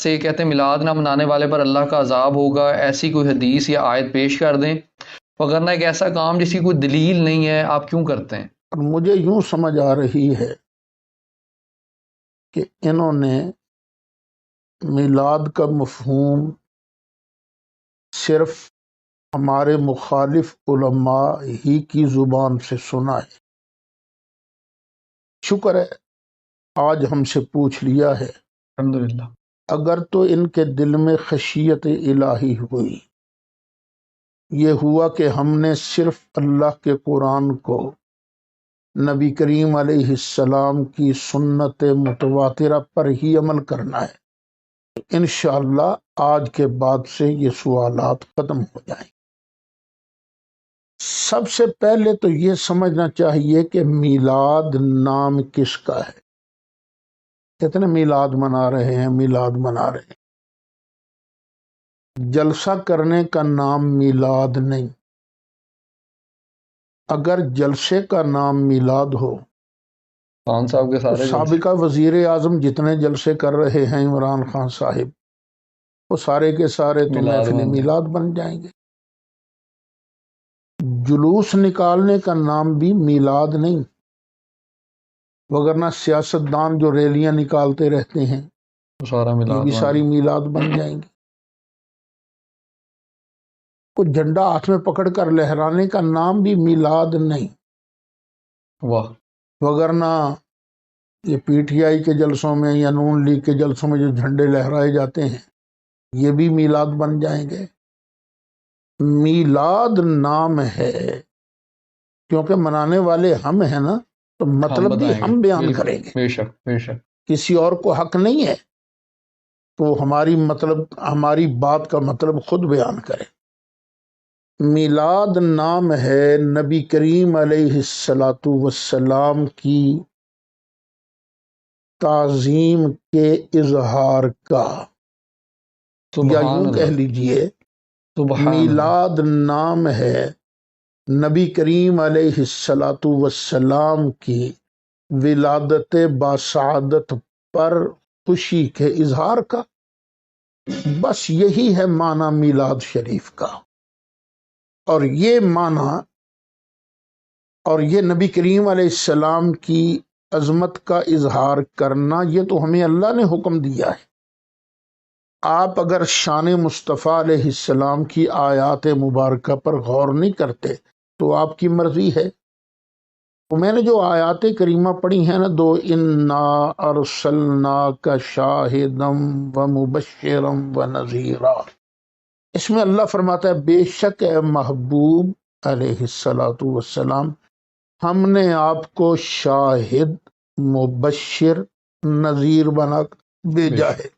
سے کہتے ہیں میلاد نہ منانے والے پر اللہ کا عذاب ہوگا، ایسی کوئی حدیث یا آیت پیش کر دیں، وگرنہ ایک ایسا کام جس کی کوئی دلیل نہیں ہے آپ کیوں کرتے ہیں؟ مجھے یوں سمجھ آ رہی ہے کہ انہوں نے میلاد کا مفہوم صرف ہمارے مخالف علماء ہی کی زبان سے سنا ہے۔ شکر ہے آج ہم سے پوچھ لیا ہے، الحمدللہ۔ اگر تو ان کے دل میں خشیت الہی ہوئی، یہ ہوا کہ ہم نے صرف اللہ کے قرآن کو نبی کریم علیہ السلام کی سنت متواترہ پر ہی عمل کرنا ہے، تو انشاءاللہ آج کے بعد سے یہ سوالات ختم ہو جائیں۔ سب سے پہلے تو یہ سمجھنا چاہیے کہ میلاد نام کس کا ہے۔ کتنے میلاد منا رہے ہیں، میلاد منا رہے ہیں۔ جلسہ کرنے کا نام میلاد نہیں۔ اگر جلسے کا نام میلاد ہو خان صاحب کے تو سارے سابقہ وزیر اعظم جتنے جلسے کر رہے ہیں عمران خان صاحب، وہ سارے کے سارے تو میلاد محفل بن جائیں۔ میلاد بن جائیں گے۔ جلوس نکالنے کا نام بھی میلاد نہیں، وگرنہ سیاستدان جو ریلیاں نکالتے رہتے ہیں وہ سارا یہ میلاد بھی بن ساری جائیں۔ میلاد بن جائیں گے۔ کو جھنڈا ہاتھ میں پکڑ کر لہرانے کا نام بھی میلاد نہیں، واہ۔ وگرنہ یہ پی ٹی آئی کے جلسوں میں یا نون لیگ کے جلسوں میں جو جھنڈے لہرائے جاتے ہیں یہ بھی میلاد بن جائیں گے۔ میلاد نام ہے کیونکہ منانے والے ہم ہیں نا، تو مطلب بھی بتائیں گے، ہم بیان بالکل، کریں گے، بے شک بے شک۔ کسی اور کو حق نہیں ہے تو ہماری بات کا مطلب خود بیان کرے۔ میلاد نام ہے نبی کریم علیہ السلام کی تعظیم کے اظہار کا، یا سبحان یوں کہہ اللہ، لیجئے سبحان اللہ۔ میلاد نام ہے نبی کریم علیہ السلام کی ولادت باسعادت پر خوشی کے اظہار کا۔ بس یہی ہے معنی میلاد شریف کا، اور یہ معنی اور یہ نبی کریم علیہ السلام کی عظمت کا اظہار کرنا، یہ تو ہمیں اللہ نے حکم دیا ہے۔ آپ اگر شان مصطفیٰ علیہ السلام کی آیات مبارکہ پر غور نہیں کرتے تو آپ کی مرضی ہے۔ تو میں نے جو آیات کریمہ پڑھی ہیں نا، دو، انا ارسلناک شاہدا ومبشرا ونذیرا، اس میں اللہ فرماتا ہے بے شک اے محبوب علیہ السلام، ہم نے آپ کو شاہد، مبشر، نذیر بنا بھیجا ہے۔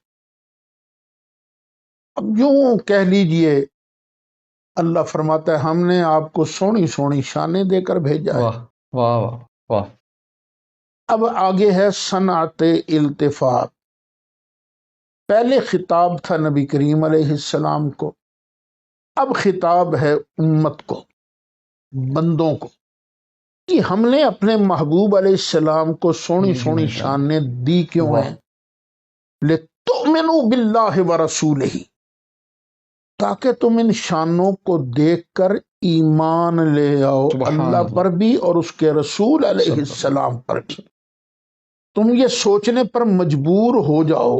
اب یوں کہہ لیجئے اللہ فرماتا ہے ہم نے آپ کو سونی سونی شانیں دے کر بھیجا ہے۔ واہ واہ واہ واہ۔ اب آگے ہے صنعت التفات۔ پہلے خطاب تھا نبی کریم علیہ السلام کو، اب خطاب ہے امت کو، بندوں کو، کہ ہم نے اپنے محبوب علیہ السلام کو سونی سونی شانیں دی کیوں ہیں؟ لِتُؤْمِنُوا بِاللَّهِ وَرَسُولِهِ، تاکہ تم ان شانوں کو دیکھ کر ایمان لے آؤ اللہ پر بھی اور اس کے رسول علیہ السلام پر بھی۔ تم یہ سوچنے پر مجبور ہو جاؤ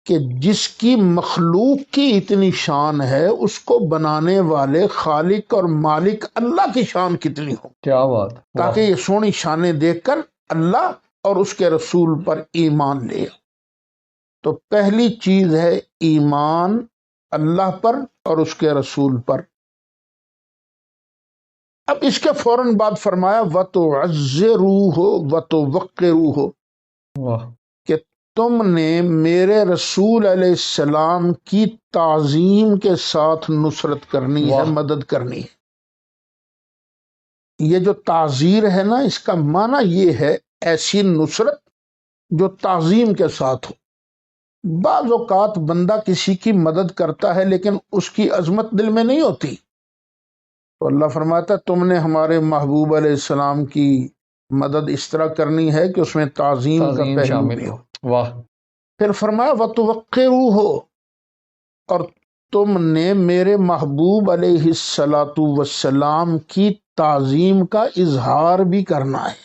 کہ جس کی مخلوق کی اتنی شان ہے اس کو بنانے والے خالق اور مالک اللہ کی شان کتنی ہو، کیا بات، تاکہ یہ سونی شانیں دیکھ کر اللہ اور اس کے رسول پر ایمان لے آؤ۔ تو پہلی چیز ہے ایمان اللہ پر اور اس کے رسول پر۔ اب اس کے فوراً بعد فرمایا وَتُعَزِّرُوهُ وَتُوَقِّرُوهُ، کہ تم نے میرے رسول علیہ السلام کی تعظیم کے ساتھ نصرت کرنی ہے، مدد کرنی ہے۔ یہ جو تعزیر ہے نا، اس کا معنی یہ ہے ایسی نصرت جو تعظیم کے ساتھ ہو۔ بعض اوقات بندہ کسی کی مدد کرتا ہے لیکن اس کی عظمت دل میں نہیں ہوتی، تو اللہ فرماتا تم نے ہمارے محبوب علیہ السلام کی مدد اس طرح کرنی ہے کہ اس میں تعظیم کا پہلو بھی ہو۔ واہ۔ پھر فرمایا وَتُوَقِّرُوهُ، اور تم نے میرے محبوب علیہ الصلاۃ والسلام کی تعظیم کا اظہار بھی کرنا ہے۔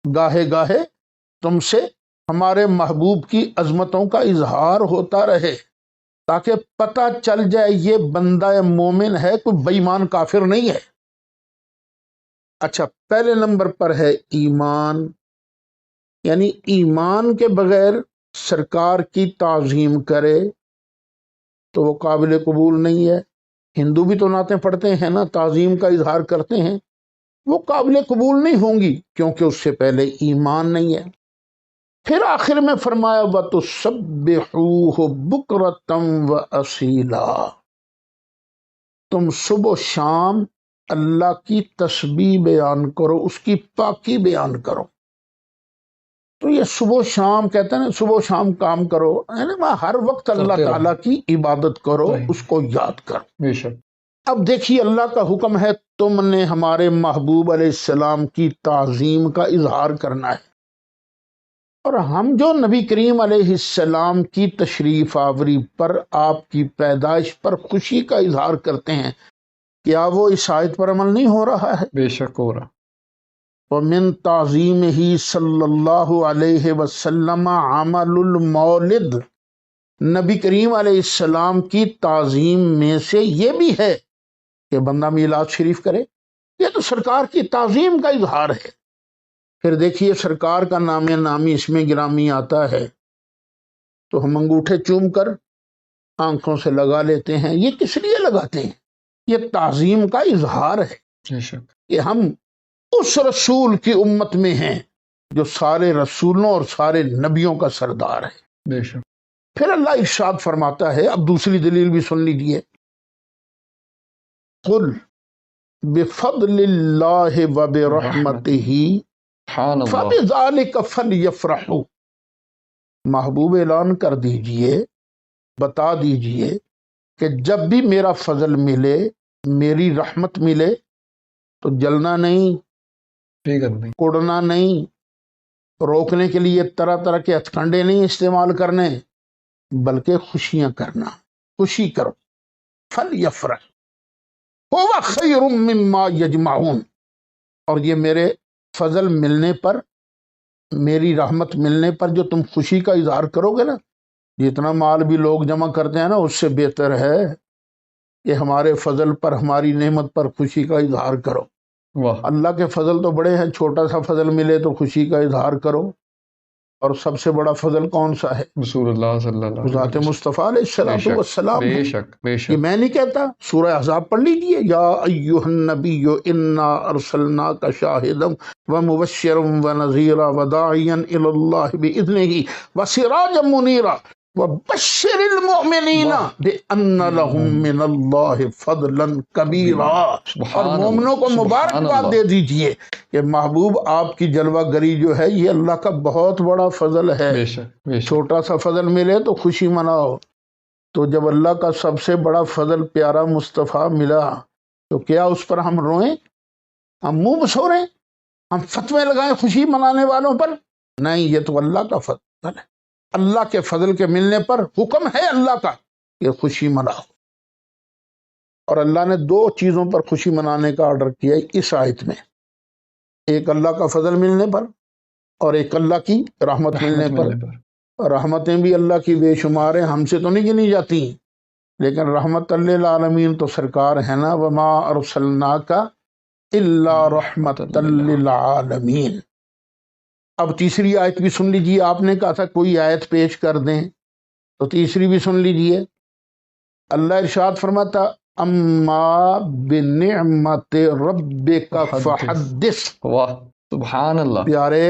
گاہے گاہے تم سے ہمارے محبوب کی عظمتوں کا اظہار ہوتا رہے، تاکہ پتہ چل جائے یہ بندہ مومن ہے، کوئی بے ایمان کافر نہیں ہے۔ اچھا، پہلے نمبر پر ہے ایمان، یعنی ایمان کے بغیر سرکار کی تعظیم کرے تو وہ قابل قبول نہیں ہے۔ ہندو بھی تو نعتیں پڑھتے ہیں نا، تعظیم کا اظہار کرتے ہیں، وہ قابل قبول نہیں ہوں گی کیونکہ اس سے پہلے ایمان نہیں ہے۔ پھر آخر میں فرمایا وَتُسَبِّحُوهُ بُكْرَةً وَأَصِيلًا، تم صبح و شام اللہ کی تسبیح بیان کرو، اس کی پاکی بیان کرو۔ تو یہ صبح و شام کہتے ہیں نا، صبح و شام کام کرو، یعنی ہر وقت اللہ کرتے رہو۔ تعالیٰ کی عبادت کرو، صحیح۔ اس کو یاد کرو۔ بے شک۔ اب دیکھیے اللہ کا حکم ہے تم نے ہمارے محبوب علیہ السلام کی تعظیم کا اظہار کرنا ہے، اور ہم جو نبی کریم علیہ السلام کی تشریف آوری پر، آپ کی پیدائش پر خوشی کا اظہار کرتے ہیں، کیا وہ اس آیت پر عمل نہیں ہو رہا ہے؟ بے شک ہو رہا۔ وَمِن تعظیمہ صلی اللہ علیہ وسلم عمل المولد، نبی کریم علیہ السلام کی تعظیم میں سے یہ بھی ہے کہ بندہ میلاد شریف کرے، یہ تو سرکار کی تعظیم کا اظہار ہے۔ پھر دیکھیے سرکار کا نام نامی اس میں گرامی آتا ہے تو ہم انگوٹھے چوم کر آنکھوں سے لگا لیتے ہیں، یہ کس لیے لگاتے ہیں؟ یہ تعظیم کا اظہار ہے بے شک۔ کہ ہم اس رسول کی امت میں ہیں جو سارے رسولوں اور سارے نبیوں کا سردار ہے۔ بے شک۔ پھر اللہ ارشاد فرماتا ہے، اب دوسری دلیل بھی سن لیجئے، قل بفضل اللہ وبرحمتہ سبحان اللہ۔ فبذلک فلیفرحوا، محبوب اعلان کر دیجئے، بتا دیجئے کہ جب بھی میرا فضل ملے، میری رحمت ملے تو جلنا نہیں، فکر نہیں۔ کوڑنا نہیں، روکنے کے لیے طرح طرح کے ہتھ کنڈے نہیں استعمال کرنے، بلکہ خوشیاں کرنا، خوشی کرو۔ فلیفرح هو خیر مما یجمعون، اور یہ میرے فضل ملنے پر، میری رحمت ملنے پر جو تم خوشی کا اظہار کرو گے نا، جتنا مال بھی لوگ جمع کرتے ہیں نا، اس سے بہتر ہے کہ ہمارے فضل پر، ہماری نعمت پر خوشی کا اظہار کرو۔ واہ۔ اللہ کے فضل تو بڑے ہیں، چھوٹا سا فضل ملے تو خوشی کا اظہار کرو، اور سب سے بڑا فضل کون سا ہے؟ رسول اللہ صلی اللہ علیہ ذات وسلم۔ مصطفیٰ علیہ بے السلام شک والسلام بے ہے۔ شک بے یہ شک۔ میں نہیں کہتا، سورہ احزاب پڑھ لیجئے، یا ایھا النبی انا ارسلناک شاہدا ومبشرا ونذیرا وداعیا الی اللہ باذنہ وسراجا منیرا وبشر المؤمنین بان لهم من اللہ فضلا کبیرا، اور مومنوں کو مبارکباد دے دیجئے کہ محبوب آپ کی جلوہ گری جو ہے یہ اللہ کا بہت بڑا فضل ہے۔ بے شک بے شک۔ چھوٹا سا فضل ملے تو خوشی مناؤ، تو جب اللہ کا سب سے بڑا فضل پیارا مصطفیٰ ملا تو کیا اس پر ہم روئیں، ہم منہ بسوریں، ہم فتوے لگائیں خوشی منانے والوں پر؟ نہیں، یہ تو اللہ کا فضل ہے۔ اللہ کے فضل کے ملنے پر حکم ہے اللہ کا کہ خوشی مناؤ، اور اللہ نے دو چیزوں پر خوشی منانے کا آرڈر کیا اس آیت میں، ایک اللہ کا فضل ملنے پر اور ایک اللہ کی رحمت ملنے پر۔ رحمتیں بھی اللہ کی بے شمار ہیں، ہم سے تو نہیں گنی جاتی، لیکن رحمت للعالمین تو سرکار ہے نا، وما ارسلناک الا رحمت للعالمین۔ اب تیسری آیت بھی سن لیجئے، آپ نے کہا تھا کوئی آیت پیش کر دیں، تو تیسری بھی سن لیجئے۔ اللہ ارشاد فرماتا اما بنعمت ربک فحدث، واہ سبحان اللہ۔ پیارے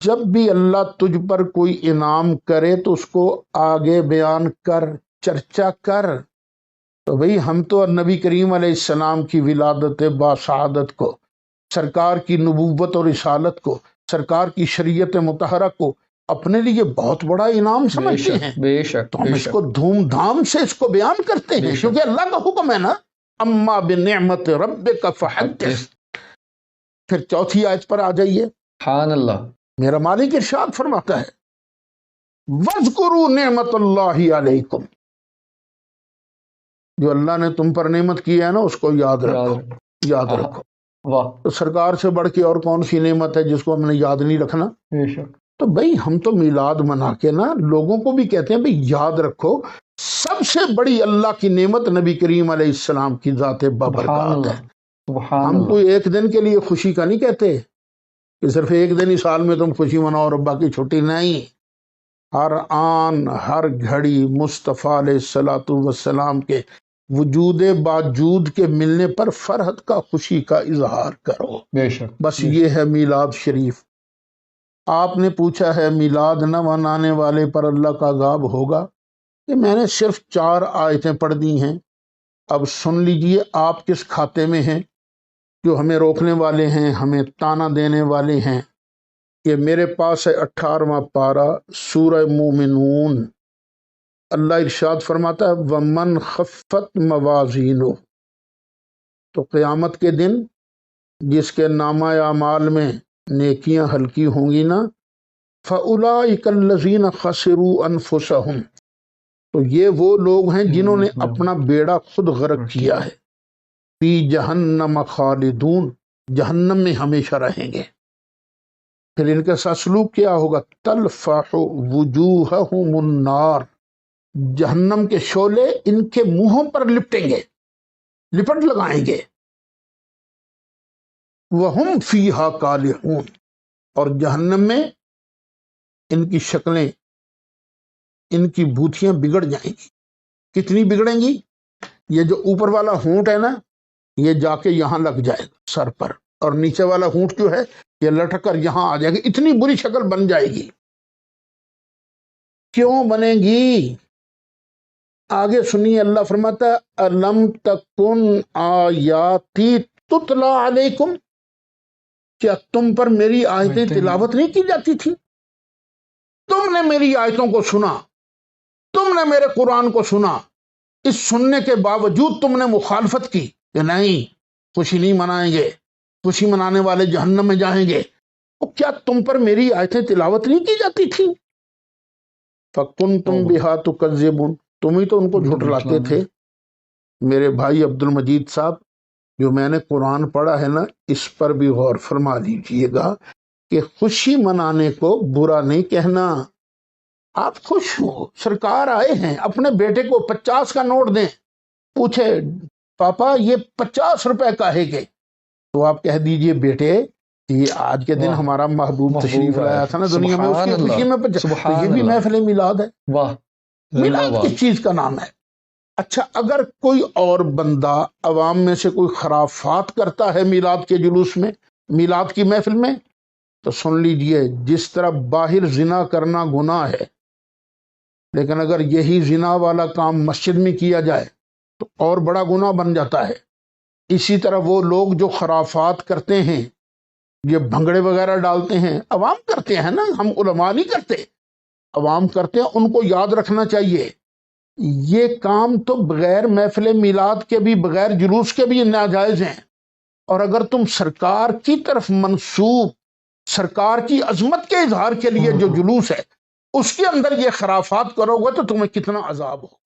جب بھی اللہ تجھ پر کوئی انعام کرے تو اس کو آگے بیان کر، چرچا کر۔ تو بھئی ہم تو نبی کریم علیہ السلام کی ولادت باسعادت کو، سرکار کی نبوت اور رسالت کو، سرکار کی شریعت مطہرہ کو اپنے لیے بہت بڑا انعام سمجھتے ہیں، بے شک تو ہم بے اس شک۔ کو دھوم دھام سے اس کو بیان کرتے ہیں، کیونکہ اللہ کا حکم ہے نا، اما بنعمت ربک فحدث۔ پھر چوتھی آیت پر آ جائیے، سبحان اللہ۔ میرا مالک ارشاد فرماتا ہے وَاذْكُرُوا نِعْمَةَ اللَّهِ عَلَيْكُمْ، جو اللہ نے تم پر نعمت کی ہے نا اس کو یاد رکھو، یاد رکھو۔ واہ تو سرکار سے بڑھ کے اور کون سی نعمت ہے جس کو ہم نے یاد نہیں رکھنا؟ بے شک تو بھئی ہم تو میلاد منا کے نا لوگوں کو بھی کہتے ہیں بھئی یاد رکھو سب سے بڑی اللہ کی نعمت نبی کریم علیہ السلام کی ذات سبحان بابرکات اللہ ہے۔ سبحان ہم اللہ کوئی ایک دن کے لیے خوشی کا نہیں کہتے کہ صرف ایک دن ہی سال میں تم خوشی مناؤ اور باقی چھٹی نہیں۔ ہر آن ہر گھڑی مصطفیٰ علیہ الصلوۃ والسلام کے وجود باوجود کے ملنے پر فرحت کا خوشی کا اظہار کرو، بے شک بس یہ ہے میلاد شریف۔ آپ نے پوچھا ہے میلاد نہ منانے والے پر اللہ کا عذاب ہوگا، کہ میں نے صرف 4 آیتیں پڑھ دی ہیں۔ اب سن لیجئے آپ کس کھاتے میں ہیں، جو ہمیں روکنے والے ہیں، ہمیں تانا دینے والے ہیں۔ یہ میرے پاس ہے 18واں پارہ سورہ مومنون۔ اللہ ارشاد فرماتا ہے وَمَنْ خَفَّتْ مَوَازِينُهُ، تو قیامت کے دن جس کے نامہ اعمال میں نیکیاں ہلکی ہوں گی نا، فَأُولَٰئِكَ الَّذِينَ خَسِرُوا أَنفُسَهُمْ، تو یہ وہ لوگ ہیں جنہوں نے اپنا بیڑا خود غرق کیا ہے، فی جہنم خالدون، جہنم میں ہمیشہ رہیں گے۔ پھر ان کے ساتھ سلوک کیا ہوگا، تلفح وجوہہم النار، جہنم کے شعلے ان کے منہوں پر لپٹیں گے، لپٹ لگائیں گے۔ وہم فیہا کالحون، اور جہنم میں ان کی شکلیں، ان کی بوتیاں بگڑ جائیں گی۔ کتنی بگڑیں گی؟ یہ جو اوپر والا ہونٹ ہے نا، یہ جا کے یہاں لگ جائے گا سر پر، اور نیچے والا ہونٹ جو ہے یہ لٹک کر یہاں آ جائے گی، اتنی بری شکل بن جائے گی۔ کیوں بنے گی؟ آگے سنیے، اللہ فرماتا ہے الم تکن آیاتی تتلا علیکم، کیا تم پر میری آیتیں تلاوت نہیں کی جاتی تھی؟ تم نے میری آیتوں کو سنا، تم نے میرے قرآن کو سنا، اس سننے کے باوجود تم نے مخالفت کی کہ نہیں خوشی نہیں منائیں گے، خوشی منانے والے جہنم میں جائیں گے۔ تو کیا تم پر میری آیتیں تلاوت نہیں کی جاتی تھی؟ فَكُنْتُمْ بِهَا تُكَذِّبُونَ، تم ہی تو ان کو جھٹلاتے تھے۔ میرے بھائی عبد المجید صاحب، جو میں نے قرآن پڑھا ہے نا، اس پر بھی غور فرما لیجئے گا کہ خوشی منانے کو برا نہیں کہنا۔ آپ خوش ہو، سرکار آئے ہیں، اپنے بیٹے کو 50 کا نوٹ دیں، پوچھے پاپا یہ 50 روپے کا ہے کہ، تو آپ کہہ دیجئے بیٹے یہ آج کے دن ہمارا محبوب تشریف لایا تھا نا دنیا میں، اس کی خوشی میں تو یہ بھی محفل میلاد ہے۔ واہ میلاد کس چیز کا نام ہے؟ اچھا، اگر کوئی اور بندہ عوام میں سے کوئی خرافات کرتا ہے میلاد کے جلوس میں، میلاد کی محفل میں، تو سن لیجئے جس طرح باہر زنا کرنا گناہ ہے، لیکن اگر یہی زنا والا کام مسجد میں کیا جائے تو اور بڑا گناہ بن جاتا ہے۔ اسی طرح وہ لوگ جو خرافات کرتے ہیں، یہ بھنگڑے وغیرہ ڈالتے ہیں، عوام کرتے ہیں نا، ہم علماء نہیں کرتے، عوام کرتے ہیں، ان کو یاد رکھنا چاہیے یہ کام تو بغیر محفل میلاد کے بھی، بغیر جلوس کے بھی ناجائز ہیں۔ اور اگر تم سرکار کی طرف منسوب، سرکار کی عظمت کے اظہار کے لیے جو جلوس ہے اس کے اندر یہ خرافات کرو گے تو تمہیں کتنا عذاب ہو۔